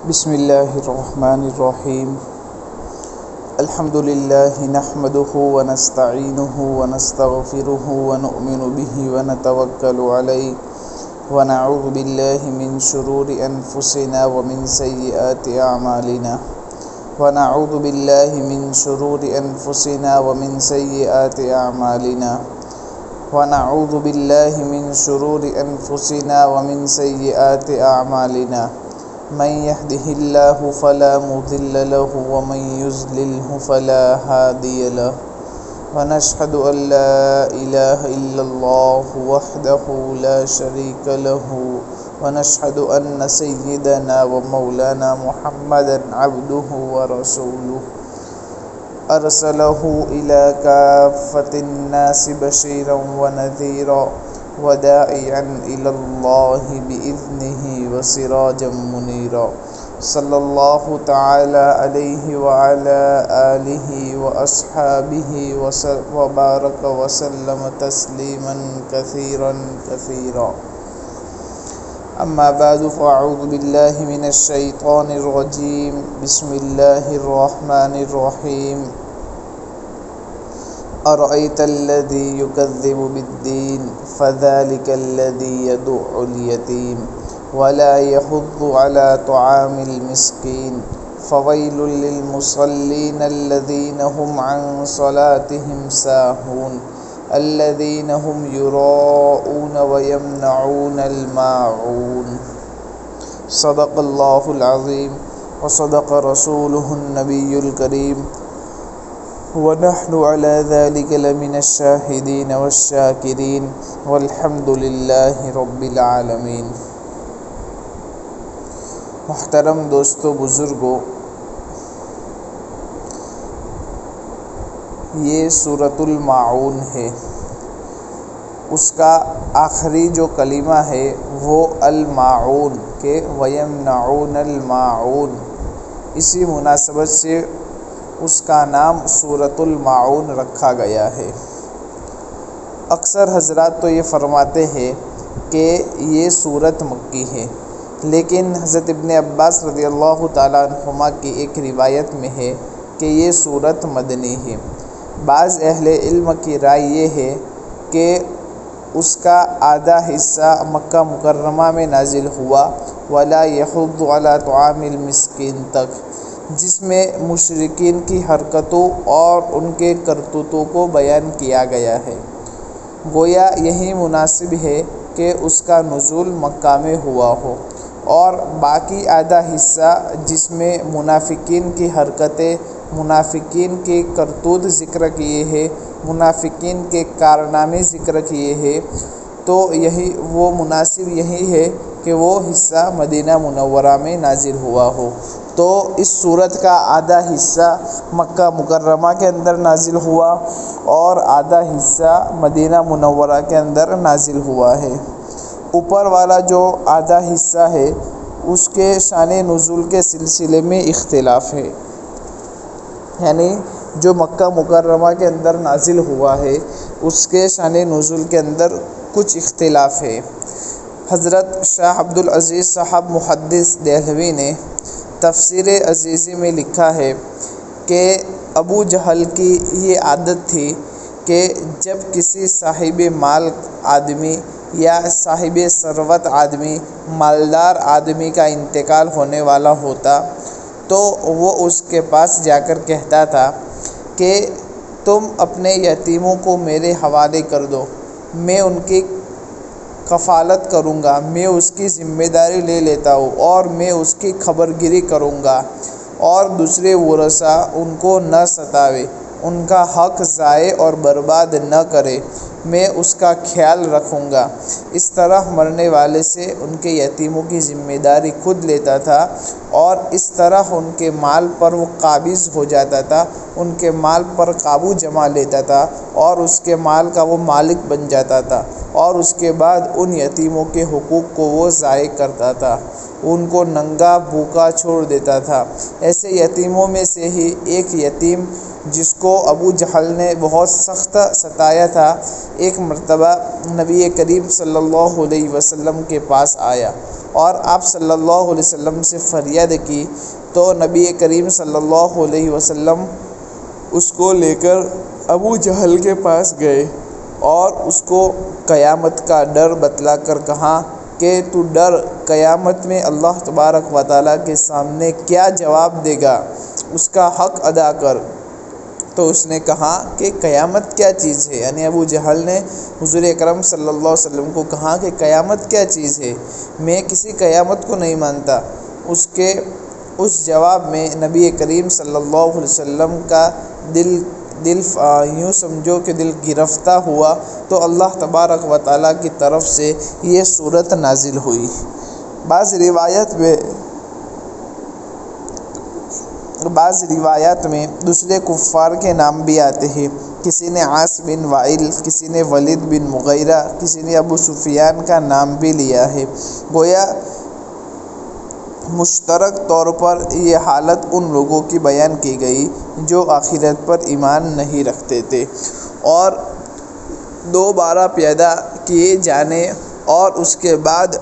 بسم اللہ الرحمن الرحیم الحمد للہ نحمده ونستعینه ونستغفره ونؤمن به ونتوکل علیہ ونعوذ باللہ من شرور انفسنا ومن سیئات اعمالنا ونعوذ باللہ من شرور انفسنا ومن سیئات اعمالنا ونعوذ باللہ من شرور انفسنا ومن سیئات اعمالنا من يهده الله فلا مضل له ومن يضلله فلا هادي له ونشهد أن لا إله إلا الله وحده لا شريك له ونشهد أن سيدنا ومولانا محمدا عبده ورسوله أرسله إلى كافة الناس بشيرا ونذيرا وداعيا إلى الله بإذنه وسراجا منيرا صلى الله تعالى عليه وعلى آله وأصحابه وبارك وسلم تسليما كثيرا كثيرا أما بعد فأعوذ بالله من الشيطان الرجيم بسم الله الرحمن الرحيم أرأيت الذي يكذب بالدين فذلك الذي يدع اليتيم ولا يحض على طعام المسكين فويل للمصلين الذين هم عن صلاتهم ساهون الذين هم يراءون ويمنعون الماعون صدق الله العظيم وصدق رسوله النبي الكريم ونحن على ذلك لمن الشاهدين والشاكرين والحمد لله رب العالمين۔ محترم دوستو، بزرگوں، یہ سورۃ الماعون ہے۔ اس کا آخری جو کلمہ ہے وہ الماعون کہ وَيَمْنَعُونَ الْمَاعُونَ، اسی مناسبت سے اس کا نام سورۃ الماعون رکھا گیا ہے۔ اکثر حضرات تو یہ فرماتے ہیں کہ یہ سورت مکی ہے، لیکن حضرت ابن عباس رضی اللہ تعالیٰ عنہما کی ایک روایت میں ہے کہ یہ سورت مدنی ہے۔ بعض اہل علم کی رائے یہ ہے کہ اس کا آدھا حصہ مکہ مکرمہ میں نازل ہوا وَلَا يَحُضُّ عَلَى طَعَامِ الْمِسْكِينِ تک، جس میں مشرکین کی حرکتوں اور ان کے کرتوتوں کو بیان کیا گیا ہے۔ گویا یہی مناسب ہے کہ اس کا نزول مکہ میں ہوا ہو، اور باقی آدھا حصہ جس میں منافقین کی حرکتیں، منافقین کے کرتوت ذکر کیے ہیں، منافقین کے کارنامے ذکر کیے ہیں، تو یہی وہ مناسب یہی ہے کہ وہ حصہ مدینہ منورہ میں نازل ہوا ہو۔ تو اس سورت کا آدھا حصہ مکہ مکرمہ کے اندر نازل ہوا اور آدھا حصہ مدینہ منورہ کے اندر نازل ہوا ہے۔ اوپر والا جو آدھا حصہ ہے اس کے شان نزول کے سلسلے میں اختلاف ہے، یعنی جو مکہ مکرمہ کے اندر نازل ہوا ہے اس کے شان نزول کے اندر کچھ اختلاف ہے۔ حضرت شاہ عبدالعزیز صاحب محدث دہلوی نے تفسیر عزیزی میں لکھا ہے کہ ابو جہل کی یہ عادت تھی کہ جب کسی صاحب مال آدمی یا صاحب ثروت آدمی، مالدار آدمی کا انتقال ہونے والا ہوتا تو وہ اس کے پاس جا کر کہتا تھا کہ تم اپنے یتیموں کو میرے حوالے کر دو، میں ان کی کفالت کروں گا، میں اس کی ذمہ داری لے لیتا ہوں اور میں اس کی خبر گیری کروں گا، اور دوسرے ورثاء ان کو نہ ستاوے، ان کا حق ضائع اور برباد نہ کرے، میں اس کا خیال رکھوں گا۔ اس طرح مرنے والے سے ان کے یتیموں کی ذمہ داری خود لیتا تھا، اور اس طرح ان کے مال پر وہ قابض ہو جاتا تھا، ان کے مال پر قابو جما لیتا تھا اور اس کے مال کا وہ مالک بن جاتا تھا، اور اس کے بعد ان یتیموں کے حقوق کو وہ ضائع کرتا تھا، ان کو ننگا بھوکا چھوڑ دیتا تھا۔ ایسے یتیموں میں سے ہی ایک یتیم جس کو ابو جہل نے بہت سخت ستایا تھا، ایک مرتبہ نبی کریم صلی اللہ علیہ وسلم کے پاس آیا اور آپ صلی اللہ علیہ وسلم سے فریاد کی، تو نبی کریم صلی اللہ علیہ وسلم اس کو لے کر ابو جہل کے پاس گئے اور اس کو قیامت کا ڈر بتلا کر کہا کہ تو ڈر، قیامت میں اللہ تبارک و تعالیٰ کے سامنے کیا جواب دے گا، اس کا حق ادا کر۔ تو اس نے کہا کہ قیامت کیا چیز ہے، یعنی ابو جہل نے حضور اکرم صلی اللہ علیہ وسلم کو کہا کہ قیامت کیا چیز ہے، میں کسی قیامت کو نہیں مانتا۔ اس جواب میں نبی کریم صلی اللہ علیہ وسلم کا دل یوں سمجھو کہ دل گرفتہ ہوا، تو اللہ تبارک و تعالیٰ کی طرف سے یہ صورت نازل ہوئی۔ بعض روایات میں دوسرے کفار کے نام بھی آتے ہیں، کسی نے عاص بن وائل، کسی نے ولید بن مغیرہ، کسی نے ابو سفیان کا نام بھی لیا ہے۔ گویا مشترک طور پر یہ حالت ان لوگوں کی بیان کی گئی جو آخرت پر ایمان نہیں رکھتے تھے، اور دوبارہ پیدا کیے جانے اور اس کے بعد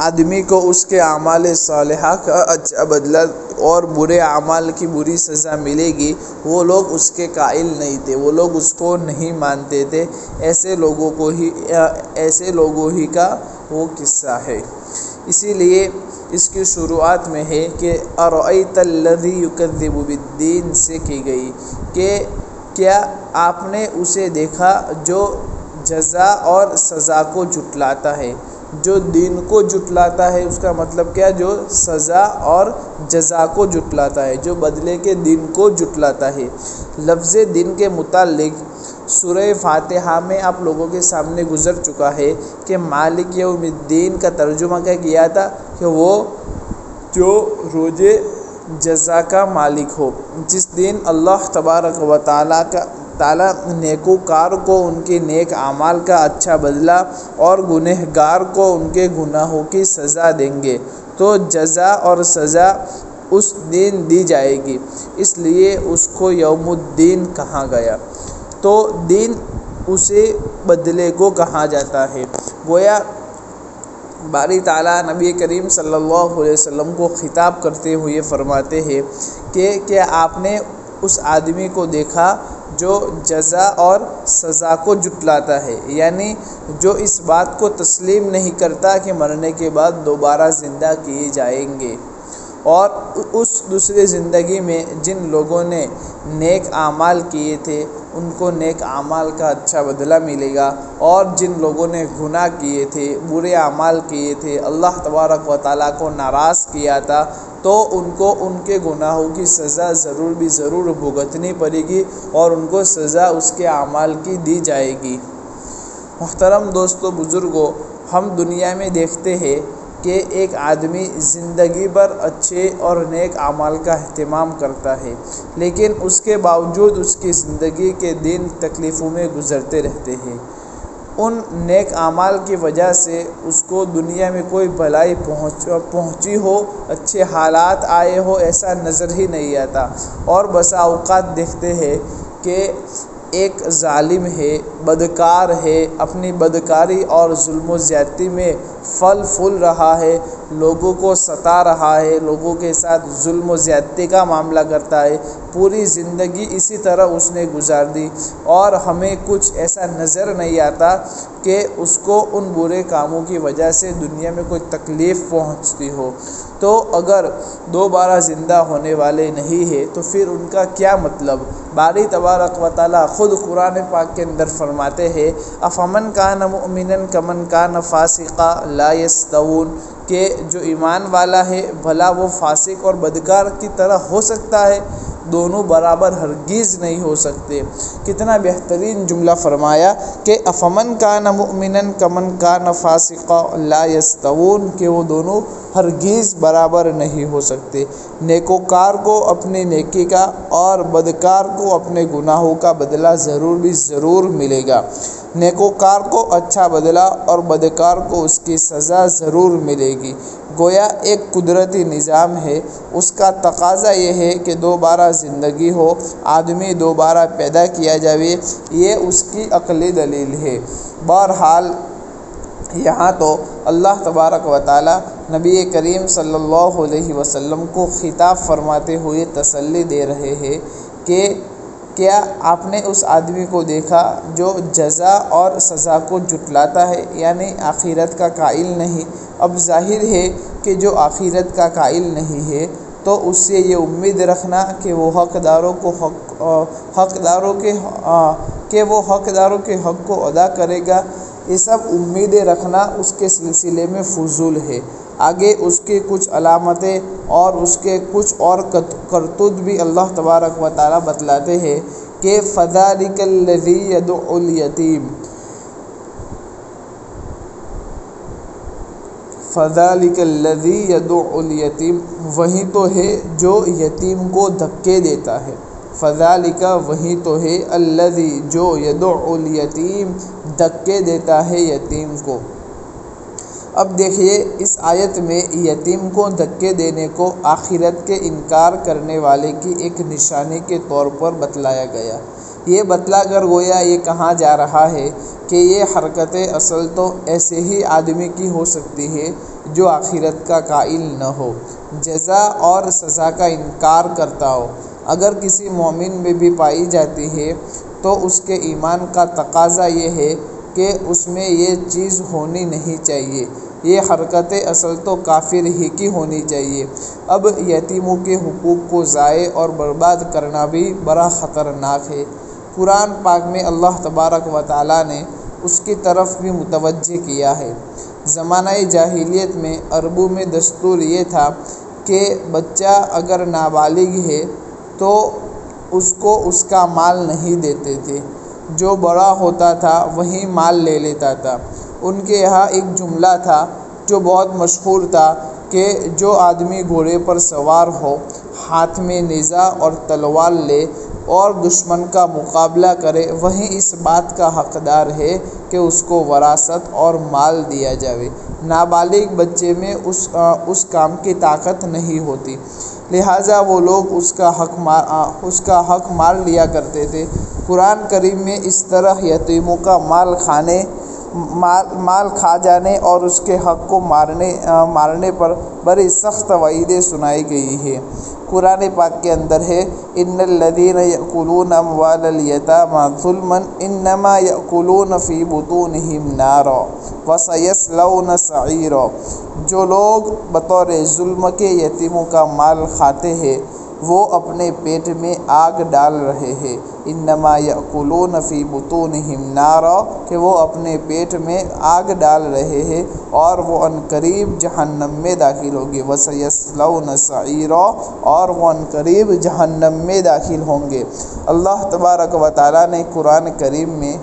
آدمی کو اس کے اعمال صالحہ کا اچھا بدلہ اور برے اعمال کی بری سزا ملے گی، وہ لوگ اس کے قائل نہیں تھے، وہ لوگ اس کو نہیں مانتے تھے۔ ایسے لوگوں ہی کا وہ قصہ ہے۔ اسی لیے اس کی شروعات میں ہے کہ ارأیت الذی یکذب بالدین سے کی گئی کہ کیا آپ نے اسے دیکھا جو جزا اور سزا کو جھٹلاتا ہے۔ جو دین کو جھٹلاتا ہے، اس کا مطلب کیا، جو سزا اور جزا کو جھٹلاتا ہے، جو بدلے کے دن کو جھٹلاتا ہے۔ لفظ دن کے متعلق سورہ فاتحہ میں آپ لوگوں کے سامنے گزر چکا ہے کہ مالک یوم الدین کا ترجمہ کیا کیا تھا کہ وہ جو روز جزا کا مالک ہو، جس دن اللہ تبارک و تعالیٰ نیکوکار کو ان کے نیک اعمال کا اچھا بدلہ اور گنہگار کو ان کے گناہوں کی سزا دیں گے، تو جزا اور سزا اس دن دی جائے گی، اس لیے اس کو یوم الدین کہا گیا۔ تو دین اسے بدلے کو کہا جاتا ہے۔ گویا باری تعالیٰ نبی کریم صلی اللہ علیہ وسلم کو خطاب کرتے ہوئے فرماتے ہیں کہ کیا آپ نے اس آدمی کو دیکھا جو جزا اور سزا کو جھٹلاتا ہے، یعنی جو اس بات کو تسلیم نہیں کرتا کہ مرنے کے بعد دوبارہ زندہ کیے جائیں گے، اور اس دوسری زندگی میں جن لوگوں نے نیک اعمال کیے تھے ان کو نیک اعمال کا اچھا بدلہ ملے گا، اور جن لوگوں نے گناہ کیے تھے، برے اعمال کیے تھے، اللہ تبارک و تعالیٰ کو ناراض کیا تھا، تو ان کو ان کے گناہوں کی سزا ضرور بھگتنی پڑے گی، اور ان کو سزا اس کے اعمال کی دی جائے گی۔ محترم دوستو، بزرگوں، ہم دنیا میں دیکھتے ہیں کہ ایک آدمی زندگی بھر اچھے اور نیک اعمال کا اہتمام کرتا ہے، لیکن اس کے باوجود اس کی زندگی کے دن تکلیفوں میں گزرتے رہتے ہیں۔ ان نیک اعمال کی وجہ سے اس کو دنیا میں کوئی بھلائی پہنچی ہو، اچھے حالات آئے ہو، ایسا نظر ہی نہیں آتا۔ اور بسا اوقات دیکھتے ہیں کہ ایک ظالم ہے، بدکار ہے، اپنی بدکاری اور ظلم و زیادتی میں پھل پھول رہا ہے، لوگوں کو ستا رہا ہے، لوگوں کے ساتھ ظلم و زیادتی کا معاملہ کرتا ہے، پوری زندگی اسی طرح اس نے گزار دی، اور ہمیں کچھ ایسا نظر نہیں آتا کہ اس کو ان برے کاموں کی وجہ سے دنیا میں کوئی تکلیف پہنچتی ہو۔ تو اگر دوبارہ زندہ ہونے والے نہیں ہے تو پھر ان کا کیا مطلب؟ باری تبارک و تعالیٰ خود قرآن پاک کے اندر فرماتے ہیں افمن کان مؤمنا کمن کان فاسقا لا یستوون، کہ جو ایمان والا ہے بھلا وہ فاسق اور بدکار کی طرح ہو سکتا ہے؟ دونوں برابر ہرگز نہیں ہو سکتے۔ کتنا بہترین جملہ فرمایا کہ افمن کان مؤمنا کمن کان فاسقا لا یستوون، کہ وہ دونوں ہرگز برابر نہیں ہو سکتے۔ نیکوکار کو اپنی نیکی کا اور بدکار کو اپنے گناہوں کا بدلہ ضرور ملے گا۔ نیکوکار کو اچھا بدلہ اور بدکار کو اس کی سزا ضرور ملے گی۔ گویا ایک قدرتی نظام ہے، اس کا تقاضا یہ ہے کہ دوبارہ زندگی ہو، آدمی دوبارہ پیدا کیا جائے، یہ اس کی عقلی دلیل ہے۔ بہرحال یہاں تو اللہ تبارک و تعالی نبی کریم صلی اللہ علیہ وسلم کو خطاب فرماتے ہوئے تسلی دے رہے ہیں کہ کیا آپ نے اس آدمی کو دیکھا جو جزا اور سزا کو جھٹلاتا ہے، یعنی آخرت کا قائل نہیں۔ اب ظاہر ہے کہ جو آخرت کا قائل نہیں ہے تو اس سے یہ امید رکھنا کہ وہ حقداروں کے حق کو ادا کرے گا، یہ سب امیدیں رکھنا اس کے سلسلے میں فضول ہے۔ آگے اس کی کچھ علامتیں اور اس کے کچھ اور کرتوت بھی اللہ تبارک و تعالیٰ بتلاتے ہیں کہ فَذَلِكَ الَّذِي يَدُعُّ الْيَتِيمَ، فَذَلِكَ الَّذِي يَدُعُّ الْيَتِيمَ، وہی تو ہے جو یتیم کو دھکے دیتا ہے۔ فَذَلِكَ، وہی تو ہے، الَّذِي، جو يَدُعُّ الْيَتِيمَ، دھکے دیتا ہے یتیم کو۔ اب دیکھیے اس آیت میں یتیم کو دھکے دینے کو آخرت کے انکار کرنے والے کی ایک نشانی کے طور پر بتلایا گیا۔ یہ بتلا کر گویا یہ کہا جا رہا ہے کہ یہ حرکت اصل تو ایسے ہی آدمی کی ہو سکتی ہے جو آخرت کا قائل نہ ہو، جزا اور سزا کا انکار کرتا ہو۔ اگر کسی مومن میں بھی پائی جاتی ہے تو اس کے ایمان کا تقاضا یہ ہے کہ اس میں یہ چیز ہونی نہیں چاہیے، یہ حرکت اصل تو کافر ہی کی ہونی چاہیے۔ اب یتیموں کے حقوق کو ضائع اور برباد کرنا بھی بڑا خطرناک ہے۔ قرآن پاک میں اللہ تبارک و تعالیٰ نے اس کی طرف بھی متوجہ کیا ہے۔ زمانہ جاہلیت میں عربوں میں دستور یہ تھا کہ بچہ اگر نابالغ ہے تو اس کو اس کا مال نہیں دیتے تھے، جو بڑا ہوتا تھا وہی مال لے لیتا تھا۔ ان کے یہاں ایک جملہ تھا جو بہت مشہور تھا کہ جو آدمی گھوڑے پر سوار ہو، ہاتھ میں نیزہ اور تلوار لے اور دشمن کا مقابلہ کرے، وہی اس بات کا حقدار ہے کہ اس کو وراثت اور مال دیا جائے۔ نابالغ بچے میں اس کام کی طاقت نہیں ہوتی، لہٰذا وہ لوگ اس کا حق مار لیا کرتے تھے۔ قرآن کریم میں اس طرح یتیموں کا مال کھا جانے اور اس کے حق کو مارنے پر بڑی سخت وعیدیں سنائی گئی ہے۔ قرآن پاک کے اندر ہے ان الذین یأکلون اموال الیتامی ظلما انما یأکلون فی بطونہم نارا وسیصلون سعیرا، جو لوگ بطور ظلم کے یتیموں کا مال کھاتے ہیں وہ اپنے پیٹ میں آگ ڈال رہے ہیں۔ انما یأکلون فی بطونہم نارا، کہ وہ اپنے پیٹ میں آگ ڈال رہے ہیں اور وہ عنقریب جہنم میں داخل ہوگے۔ وسیصلون سعیرا، اور وہ عنقریب جہنم میں داخل ہوں گے۔ اللہ تبارک و تعالیٰ نے قرآن کریم میں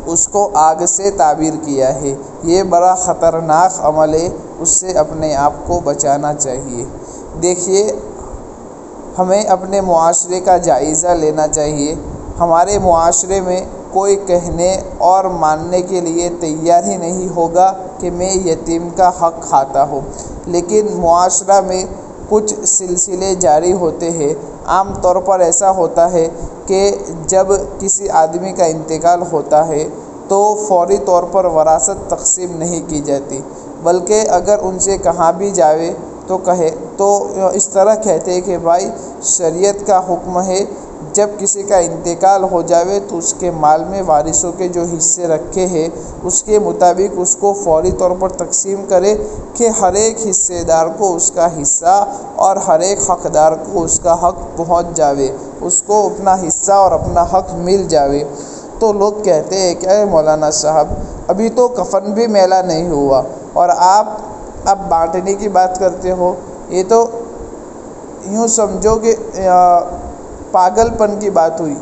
اس کو آگ سے تعبیر کیا ہے۔ یہ بڑا خطرناک عمل ہے، اس سے اپنے آپ کو بچانا چاہیے۔ دیکھیے ہمیں اپنے معاشرے کا جائزہ لینا چاہیے۔ ہمارے معاشرے میں کوئی کہنے اور ماننے کے لیے تیار ہی نہیں ہوگا کہ میں یتیم کا حق کھاتا ہوں، لیکن معاشرہ میں کچھ سلسلے جاری ہوتے ہیں۔ عام طور پر ایسا ہوتا ہے کہ جب کسی آدمی کا انتقال ہوتا ہے تو فوری طور پر وراثت تقسیم نہیں کی جاتی، بلکہ اگر ان سے کہا بھی جائے تو اس طرح کہتے ہیں کہ بھائی شریعت کا حکم ہے جب کسی کا انتقال ہو جاوے تو اس کے مال میں وارثوں کے جو حصے رکھے ہیں اس کے مطابق اس کو فوری طور پر تقسیم کرے کہ ہر ایک حصے دار کو اس کا حصہ اور ہر ایک حقدار کو اس کا حق پہنچ جاوے، اس کو اپنا حصہ اور اپنا حق مل جاوے۔ تو لوگ کہتے ہیں کہ اے مولانا صاحب ابھی تو کفن بھی میلا نہیں ہوا اور آپ اب بانٹنے کی بات کرتے ہو، یہ تو یوں سمجھو کہ پاگل پن کی بات ہوئی۔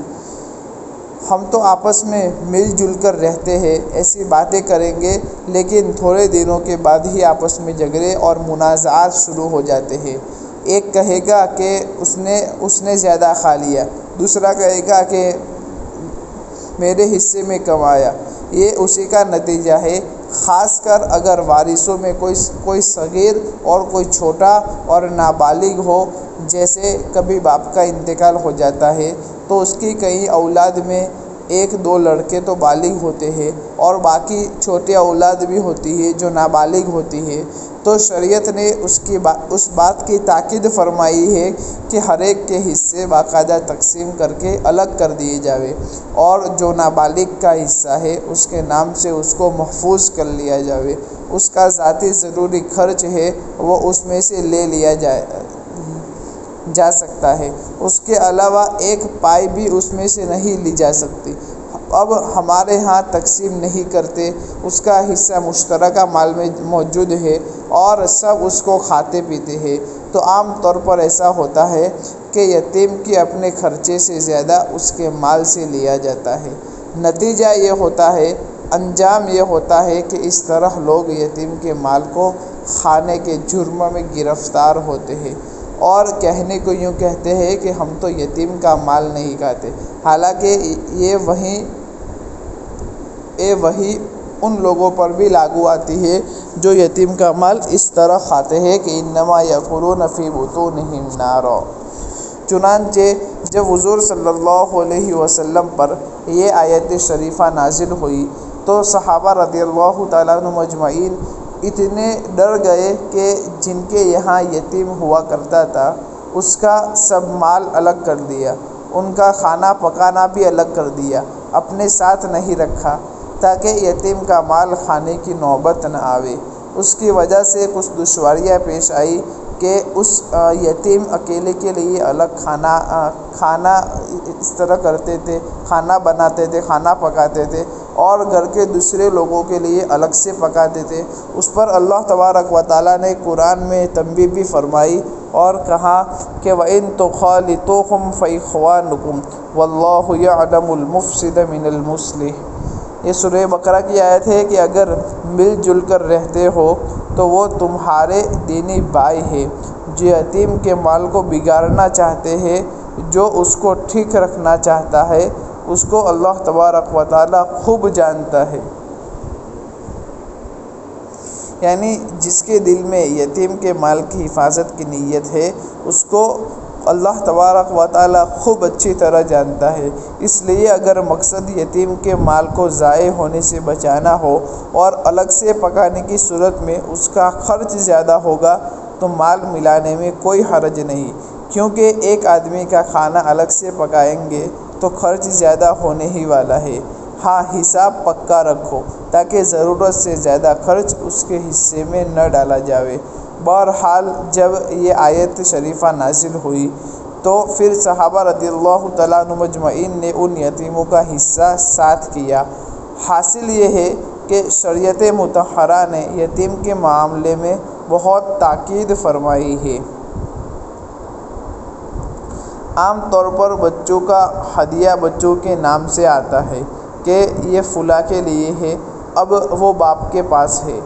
ہم تو آپس میں مل جل کر رہتے ہیں، ایسی باتیں کریں گے، لیکن تھوڑے دنوں کے بعد ہی آپس میں جھگڑے اور منازعات شروع ہو جاتے ہیں۔ ایک کہے گا کہ اس نے زیادہ کھا لیا، دوسرا کہے گا کہ میرے حصے میں کم آیا۔ یہ اسی کا نتیجہ ہے، خاص کر اگر وارثوں میں کوئی صغیر اور کوئی چھوٹا اور نابالغ ہو۔ جیسے کبھی باپ کا انتقال ہو جاتا ہے تو اس کی کئی اولاد میں 1-2 لڑکے تو بالغ ہوتے ہیں اور باقی چھوٹی اولاد بھی ہوتی ہے جو نابالغ ہوتی ہے، تو شریعت نے اس بات کی تاکید فرمائی ہے کہ ہر ایک کے حصے باقاعدہ تقسیم کر کے الگ کر دیے جاوے، اور جو نابالغ کا حصہ ہے اس کے نام سے اس کو محفوظ کر لیا جاوے۔ اس کا ذاتی ضروری خرچ ہے وہ اس میں سے لے لیا جا سکتا ہے، اس کے علاوہ ایک پائی بھی اس میں سے نہیں لی جا سکتی۔ اب ہمارے ہاں تقسیم نہیں کرتے، اس کا حصہ مشترکہ مال میں موجود ہے اور سب اس کو کھاتے پیتے ہیں، تو عام طور پر ایسا ہوتا ہے کہ یتیم کے اپنے خرچے سے زیادہ اس کے مال سے لیا جاتا ہے۔ نتیجہ یہ ہوتا ہے، انجام یہ ہوتا ہے کہ اس طرح لوگ یتیم کے مال کو کھانے کے جرم میں گرفتار ہوتے ہیں اور کہنے کو یوں کہتے ہیں کہ ہم تو یتیم کا مال نہیں کھاتے، حالانکہ یہ وہی ان لوگوں پر بھی لاگو آتی ہے جو یتیم کا مال اس طرح کھاتے ہیں کہ انما یأکلون فی بطونہم نارا۔ چنانچہ جب حضور صلی اللہ علیہ وسلم پر یہ آیت شریفہ نازل ہوئی تو صحابہ رضی اللہ تعالیٰ عنہ مجمعین اتنے ڈر گئے کہ جن کے یہاں یتیم ہوا کرتا تھا اس کا سب مال الگ کر دیا، ان کا کھانا پکانا بھی الگ کر دیا، اپنے ساتھ نہیں رکھا تاکہ یتیم کا مال کھانے کی نوبت نہ آوے۔ اس کی وجہ سے کچھ دشواریاں پیش آئی کہ اس یتیم اکیلے کے لیے الگ کھانا اس طرح کرتے تھے، کھانا بناتے تھے، کھانا پکاتے تھے، اور گھر کے دوسرے لوگوں کے لیے الگ سے پکاتے تھے۔ اس پر اللہ تبارک و تعالیٰ نے قرآن میں تنبیہ بھی فرمائی اور کہا کہ وَإِن تُخَالِطُوهُمْ فَإِخْوَانُكُمْ وَاللَّهُ يَعْلَمُ الْمُفْسِدَ مِنَ الْمُصْلِحِ۔ یہ سورہ بقرہ کی آیت ہے کہ اگر مل جل کر رہتے ہو تو وہ تمہارے دینی بھائی ہے، جو یتیم کے مال کو بگاڑنا چاہتے ہیں، جو اس کو ٹھیک رکھنا چاہتا ہے، اس کو اللہ تبارک و تعالیٰ خوب جانتا ہے۔ یعنی جس کے دل میں یتیم کے مال کی حفاظت کی نیت ہے اس کو اللہ تبارک و تعالیٰ خوب اچھی طرح جانتا ہے۔ اس لیے اگر مقصد یتیم کے مال کو ضائع ہونے سے بچانا ہو اور الگ سے پکانے کی صورت میں اس کا خرچ زیادہ ہوگا تو مال ملانے میں کوئی حرج نہیں، کیونکہ ایک آدمی کا کھانا الگ سے پکائیں گے تو خرچ زیادہ ہونے ہی والا ہے۔ ہاں، حساب پکا رکھو تاکہ ضرورت سے زیادہ خرچ اس کے حصے میں نہ ڈالا جاوے۔ بہرحال جب یہ آیت شریفہ نازل ہوئی تو پھر صحابہ رضی اللہ تعالیٰ عنہ مجمعین نے ان یتیموں کا حصہ ساتھ کیا۔ حاصل یہ ہے کہ شریعت مطہرہ نے یتیم کے معاملے میں بہت تاکید فرمائی ہے۔ عام طور پر بچوں کا ہدیہ بچوں کے نام سے آتا ہے کہ یہ فلاں کے لیے ہے، اب وہ باپ کے پاس ہے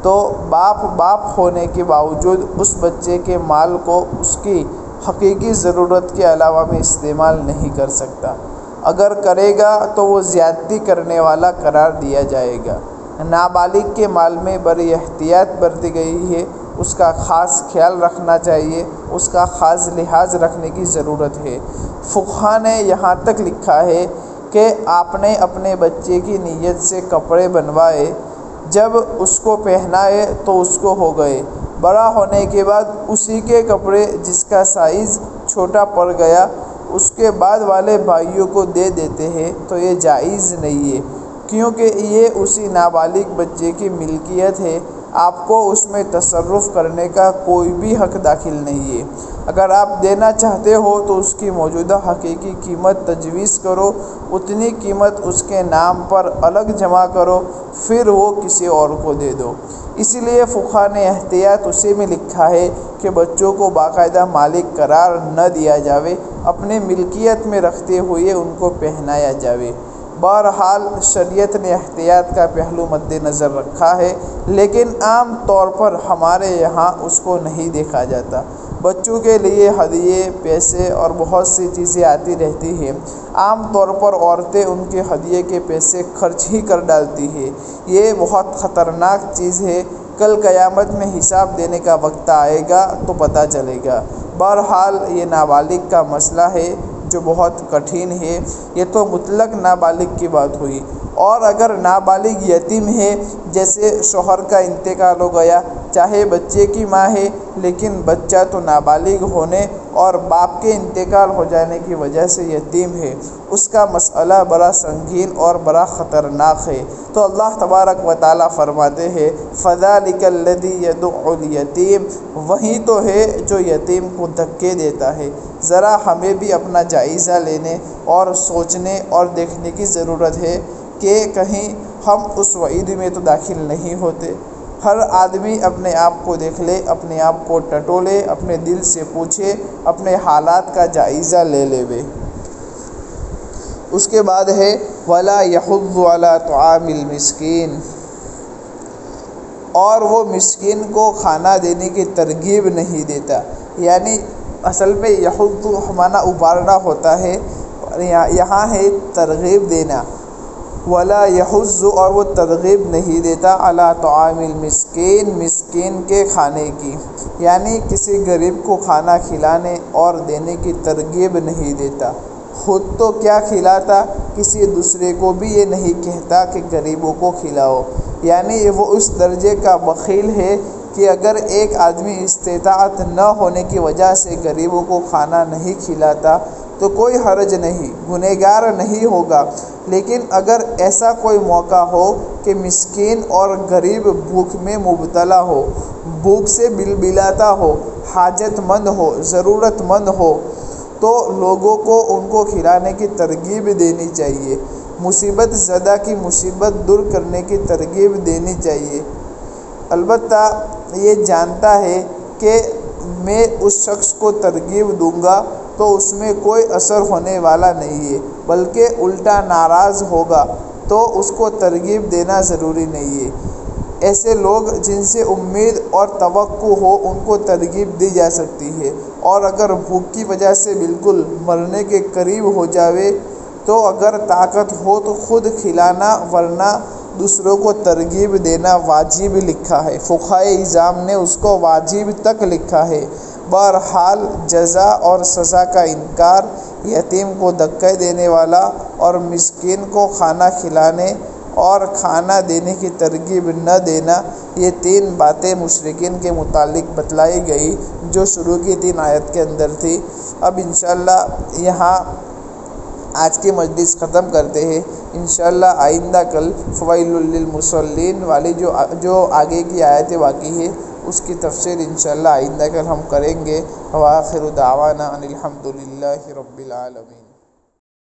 تو باپ ہونے کے باوجود اس بچے کے مال کو اس کی حقیقی ضرورت کے علاوہ میں استعمال نہیں کر سکتا۔ اگر کرے گا تو وہ زیادتی کرنے والا قرار دیا جائے گا۔ نابالغ کے مال میں بڑی احتیاط برتی گئی ہے، اس کا خاص خیال رکھنا چاہیے، اس کا خاص لحاظ رکھنے کی ضرورت ہے۔ فقہا نے یہاں تک لکھا ہے کہ آپ نے اپنے بچے کی نیت سے کپڑے بنوائے، جب اس کو پہنائے تو اس کو ہو گئے، بڑا ہونے کے بعد اسی کے کپڑے جس کا سائز چھوٹا پڑ گیا اس کے بعد والے بھائیوں کو دے دیتے ہیں تو یہ جائز نہیں ہے، کیونکہ یہ اسی نابالغ بچے کی ملکیت ہے، آپ کو اس میں تصرف کرنے کا کوئی بھی حق داخل نہیں ہے۔ اگر آپ دینا چاہتے ہو تو اس کی موجودہ حقیقی قیمت تجویز کرو، اتنی قیمت اس کے نام پر الگ جمع کرو، پھر وہ کسی اور کو دے دو۔ اسی لیے فقہا نے احتیاط اسی میں لکھا ہے کہ کہ بچوں کو باقاعدہ مالک قرار نہ دیا جاوے، اپنے ملکیت میں رکھتے ہوئے ان کو پہنایا جاوے۔ بہرحال شریعت نے احتیاط کا پہلو مد نظر رکھا ہے، لیکن عام طور پر ہمارے یہاں اس کو نہیں دیکھا جاتا۔ بچوں کے لیے ہدیے، پیسے اور بہت سی چیزیں آتی رہتی ہیں۔ عام طور پر عورتیں ان کے ہدیے کے پیسے خرچ ہی کر ڈالتی ہیں۔ یہ بہت خطرناک چیز ہے، کل قیامت میں حساب دینے کا وقت آئے گا تو پتہ چلے گا۔ بہرحال یہ نابالغ کا مسئلہ ہے جو بہت کٹھن ہے۔ یہ تو مطلق نابالغ کی بات ہوئی، اور اگر نابالغ یتیم ہے، جیسے شوہر کا انتقال ہو گیا، چاہے بچے کی ماں ہے لیکن بچہ تو نابالغ ہونے اور باپ کے انتقال ہو جانے کی وجہ سے یتیم ہے، اس کا مسئلہ بڑا سنگین اور بڑا خطرناک ہے۔ تو اللہ تبارک و تعالیٰ فرماتے ہیں فَذَلِكَ الَّذِي يَدُعُّ الْيَتِيمَ، وہی تو ہے جو یتیم کو دھکے دیتا ہے۔ ذرا ہمیں بھی اپنا جائزہ لینے اور سوچنے اور دیکھنے کی ضرورت ہے کہ کہیں ہم اس وعید میں تو داخل نہیں ہوتے۔ ہر آدمی اپنے آپ کو دیکھ لے، اپنے آپ کو ٹٹولے، اپنے دل سے پوچھے، اپنے حالات کا جائزہ لے لے وے۔ اس کے بعد ہے وَلَا يَحُضُّ عَلَىٰ طَعَامِ الْمِسْكِينِ، اور وہ مسکین کو کھانا دینے کی ترغیب نہیں دیتا۔ یعنی اصل میں یحض ہمارا ابھارنا ہوتا ہے، یہاں ہے ترغیب دینا۔ ولا یحض، اور وہ ترغیب نہیں دیتا علی طعام المسکین، مسکین کے کھانے کی، یعنی کسی غریب کو کھانا کھلانے اور دینے کی ترغیب نہیں دیتا۔ خود تو کیا کھلاتا، کسی دوسرے کو بھی یہ نہیں کہتا کہ غریبوں کو کھلاؤ۔ یعنی وہ اس درجے کا بخیل ہے کہ اگر ایک آدمی استطاعت نہ ہونے کی وجہ سے غریبوں کو کھانا نہیں کھلاتا تو کوئی حرج نہیں، گنہگار نہیں ہوگا۔ لیکن اگر ایسا کوئی موقع ہو کہ مسکین اور غریب بھوک میں مبتلا ہو، بھوک سے بلبلاتا ہو، حاجت مند ہو، ضرورت مند ہو، تو لوگوں کو ان کو کھلانے کی ترغیب دینی چاہیے، مصیبت زدہ کی مصیبت دور کرنے کی ترغیب دینی چاہیے۔ البتہ یہ جانتا ہے کہ میں اس شخص کو ترغیب دوں گا تو اس میں کوئی اثر ہونے والا نہیں ہے، بلکہ الٹا ناراض ہوگا، تو اس کو ترغیب دینا ضروری نہیں ہے۔ ایسے لوگ جن سے امید اور توقع ہو ان کو ترغیب دی جا سکتی ہے، اور اگر بھوک کی وجہ سے بالکل مرنے کے قریب ہو جاوے تو اگر طاقت ہو تو خود کھلانا، ورنہ دوسروں کو ترغیب دینا واجب لکھا ہے۔ فقہائے اعظام نے اس کو واجب تک لکھا ہے۔ بہرحال جزا اور سزا کا انکار، یتیم کو دھکے دینے والا اور مسکین کو کھانا کھلانے اور کھانا دینے کی ترغیب نہ دینا، یہ تین باتیں مشرکین کے متعلق بتلائی گئی جو شروع کی 3 آیت کے اندر تھی۔ اب انشاءاللہ یہاں آج کی مجلس ختم کرتے ہیں۔ انشاءاللہ آئندہ کل فویل للمصلین والی جو آگے کی آیتیں باقی ہے اس کی تفسیر انشاءاللہ آئندہ کل ہم کریں گے۔ وآخر دعوانا ان الحمد للہ رب العالمین۔